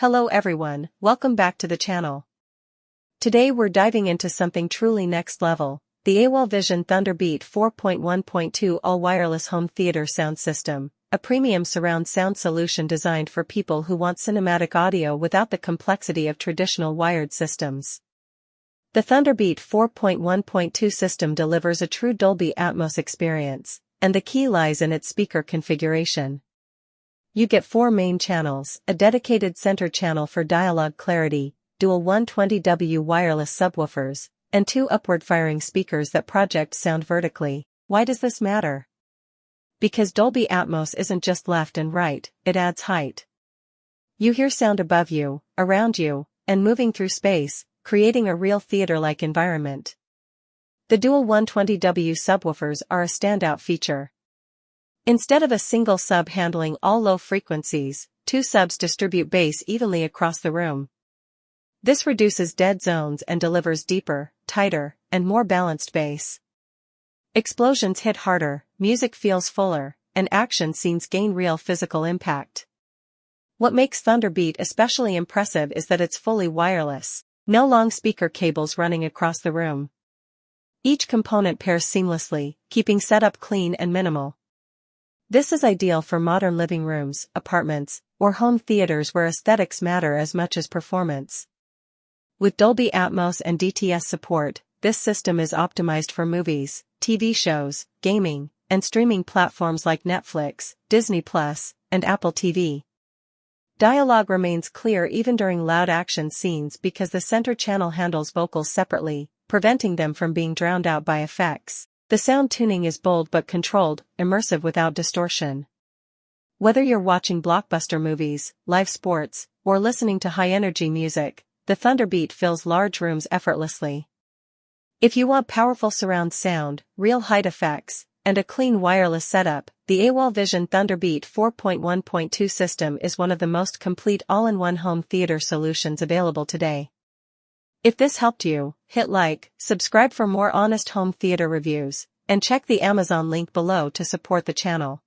Hello everyone, welcome back to the channel. Today we're diving into something truly next level, the AWOL VISION ThunderBeat 4.1.2 all-wireless home theater sound system, a premium surround sound solution designed for people who want cinematic audio without the complexity of traditional wired systems. The ThunderBeat 4.1.2 system delivers a true Dolby Atmos experience, and the key lies in its speaker configuration. You get 4 main channels, a dedicated center channel for dialogue clarity, dual 120W wireless subwoofers, and 2 upward-firing speakers that project sound vertically. Why does this matter? Because Dolby Atmos isn't just left and right, it adds height. You hear sound above you, around you, and moving through space, creating a real theater-like environment. The dual 120W subwoofers are a standout feature. Instead of a single sub handling all low frequencies, 2 subs distribute bass evenly across the room. This reduces dead zones and delivers deeper, tighter, and more balanced bass. Explosions hit harder, music feels fuller, and action scenes gain real physical impact. What makes ThunderBeat especially impressive is that it's fully wireless, no long speaker cables running across the room. Each component pairs seamlessly, keeping setup clean and minimal. This is ideal for modern living rooms, apartments, or home theaters where aesthetics matter as much as performance. With Dolby Atmos and DTS support, this system is optimized for movies, TV shows, gaming, and streaming platforms like Netflix, Disney+, and Apple TV. Dialogue remains clear even during loud action scenes because the center channel handles vocals separately, preventing them from being drowned out by effects. The sound tuning is bold but controlled, immersive without distortion. Whether you're watching blockbuster movies, live sports, or listening to high-energy music, the ThunderBeat fills large rooms effortlessly. If you want powerful surround sound, real height effects, and a clean wireless setup, the AWOL VISION ThunderBeat 4.1.2 system is one of the most complete all-in-one home theater solutions available today. If this helped you, hit like, subscribe for more honest home theater reviews, and check the Amazon link below to support the channel.